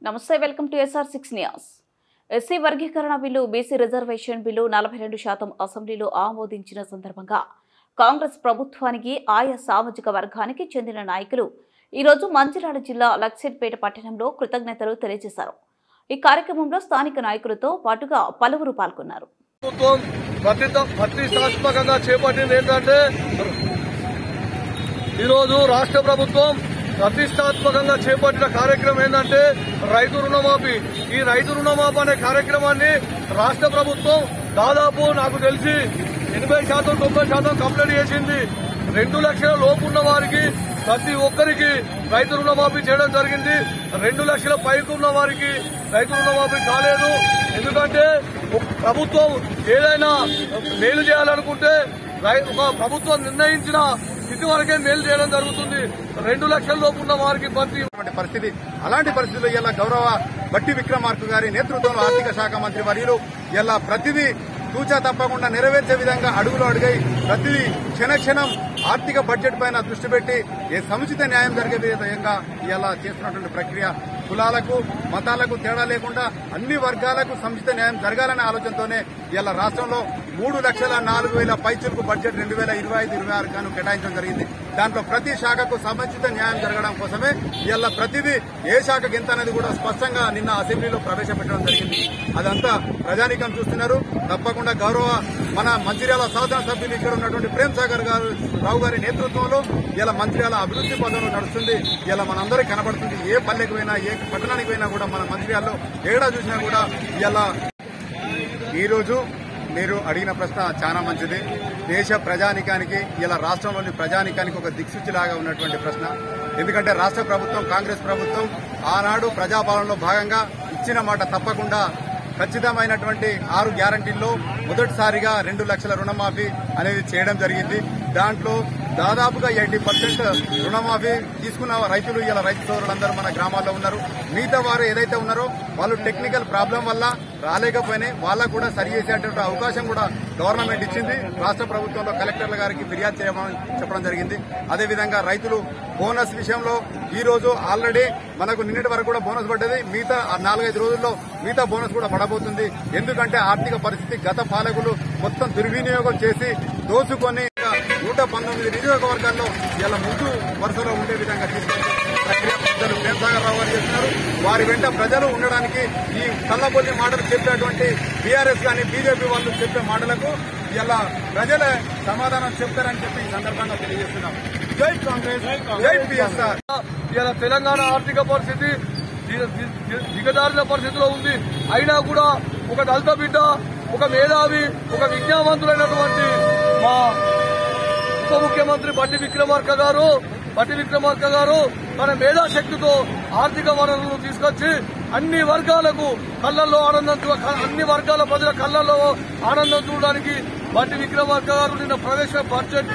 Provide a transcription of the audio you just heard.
నమస్తే, welcome to SR6 news. SC వర్గీకరణ bill, BC reservation bill 42% అసెంబ్లీలో ఆమోదించిన సందర్భంగా కాంగ్రెస్ ప్రభుత్వానికి ఆయా సామాజిక వర్గానికి చెందిన నాయకులు ఈరోజు మంచిర్యాల జిల్లా లక్ష్మీపేట పట్టణంలో కృతజ్ఞతలు తెలియజేశారు. ఈ కార్యక్రమంలో స్థానిక నాయకులతో పాటుగా పలువురు పాల్గొన్నారు. ప్రతిష్టాత్మకంగా చేపట్టింది ఏంటంటే ఈరోజు రాష్ట్ర ప్రభుత్వం ప్రతిష్టాత్మకంగా చేపట్టిన కార్యక్రమం ఏంటంటే రైతు రుణమాఫీ. ఈ రైతు రుణమాఫీ అనే కార్యక్రమాన్ని రాష్ట్ర ప్రభుత్వం దాదాపు నాకు తెలిసి 80%-90% కంప్లీట్ చేసింది. 2 లక్షల లోపు ఉన్న వారికి ప్రతి ఒక్కరికి రైతు రుణమాఫీ చేయడం జరిగింది. 2 లక్షల పైకి ఉన్న వారికి రైతు రుణమాఫీ కాలేదు. ఎందుకంటే ప్రభుత్వం ఏదైనా మేలు చేయాలనుకుంటే ఒక ప్రభుత్వం నిర్ణయించిన స్థితి వరకే మేలు చేయడం జరుగుతుంది. 2 లక్షల లోపు ఉన్న వారికి పరిస్థితి. అలాంటి పరిస్థితుల్లో ఇలా గౌరవ బట్టి విక్రమార్క గారి నేతృత్వంలో ఆర్థిక శాఖ మంత్రి వర్యులు ఇలా ప్రతిదీ తూచా తప్పకుండా నెరవేర్చే విధంగా అడుగులు అడుగై ప్రతిదీ క్షణక్షణం ఆర్థిక బడ్జెట్ పైన దృష్టి పెట్టి ఏ సముచిత న్యాయం జరిగే విధంగా ఇలా చేస్తున్నటువంటి ప్రక్రియ కులాలకు మతాలకు తేడా లేకుండా అన్ని వర్గాలకు సముచిత న్యాయం జరగాలనే ఆలోచనతోనే ఇలా రాష్ట్రంలో 3,04,000 పైచులకు బడ్జెట్ 2025-26 గాను కేటాయించడం జరిగింది. దాంట్లో ప్రతి శాఖకు సముచిత న్యాయం జరగడం కోసమే ఇలా ప్రతిదీ ఏ శాఖకి ఎంత అనేది కూడా స్పష్టంగా నిన్న అసెంబ్లీలో ప్రవేశపెట్టడం జరిగింది. అదంతా ప్రజానీకం చూస్తున్నారు. తప్పకుండా గౌరవ మన మంచిర్యాల శాసనసభ్యులు ఇక్కడ ఉన్నటువంటి ప్రేమ్ సాగర్ రావు గారి నేతృత్వంలో ఇలా మంచిర్యాల అభివృద్ది పదంలో నడుస్తుంది. ఇలా మనందరికీ కనబడుతుంది. ఏ పల్లెకి పోయినా ఏ పట్టణానికి పోయినా కూడా మన మంచిర్యాలలో ఏడా చూసినా కూడా ఇలా ఈరోజు మీరు అడిగిన ప్రశ్న చాలా మంచిది. దేశ ప్రజానికానికి ఇలా రాష్ట్రంలోని ప్రజానికానికి ఒక దిక్సూచిలాగా ఉన్నటువంటి ప్రశ్న. ఎందుకంటే రాష్ట్ర ప్రభుత్వం కాంగ్రెస్ ప్రభుత్వం ఆనాడు ప్రజాపాలనలో భాగంగా ఇచ్చిన మాట తప్పకుండా ఖచ్చితమైనటువంటి 6 గ్యారంటీల్లో మొదటిసారిగా 2 లక్షల రుణమాఫీ అనేది చేయడం జరిగింది. దాంట్లో దాదాపుగా 80% రుణమాఫీ తీసుకున్న రైతులు ఇలా రైతు సోదరులందరూ మన గ్రామాల్లో ఉన్నారు. మిగతా వారు ఏదైతే ఉన్నారో వాళ్ళు టెక్నికల్ ప్రాబ్లం వల్ల రాలేకపోయినాయి. వాళ్ళకు కూడా సరి చేసేటువంటి అవకాశం కూడా గవర్నమెంట్ ఇచ్చింది. రాష్ట్ర ప్రభుత్వంలో కలెక్టర్ల గారికి ఫిర్యాదు చేయమని చెప్పడం జరిగింది. అదేవిధంగా రైతులు బోనస్ విషయంలో ఈ రోజు ఆల్రెడీ మనకు నిన్నటి వరకు కూడా బోనస్ పడ్డది. మిగతా 4-5 రోజుల్లో మిగతా బోనస్ కూడా పడబోతుంది. ఎందుకంటే ఆర్థిక పరిస్థితి గత పాలకులు మొత్తం దుర్వినియోగం చేసి దోచుకొని 119 నియోజకవర్గాల్లో ఇలా ముందు వరుసలో ఉండే విధంగా తీసుకెళ్లి ప్రక్రియ పెద్దలు ప్రేమ్ సాగర్ రావు గారు చేస్తున్నారు. వారి వెంట ప్రజలు ఉండడానికి ఈ కళ్ళబొల్లి మాటలు చెప్పేటువంటి టీఆర్ఎస్ కానీ బీజేపీ వాళ్ళు చెప్పే మాటలకు ఇలా ప్రజలే సమాధానం చెప్తారని చెప్పి ఈ సందర్భంగా తెలియజేస్తున్నాం. జై కాంగ్రెస్, జై పిఎస్ఆర్. ఇలా తెలంగాణ ఆర్థిక పరిస్థితి దిగజారిన పరిస్థితిలో ఉంది. అయినా కూడా ఒక దళిత బిడ్డ, ఒక మేధావి, ఒక విజ్ఞానవంతులైనటువంటి మా ఉప ముఖ్యమంత్రి బట్టి విక్రమార్క గారు తన మేధాశక్తితో ఆర్థిక వనరులను తీసుకొచ్చి అన్ని వర్గాలకు కళ్లలో ఆనందం, అన్ని వర్గాల ప్రజల కళ్లలో ఆనందం చూడడానికి బట్టి విక్రమార్క గారు నిన్న ప్రవేశపెట్టిన బడ్జెట్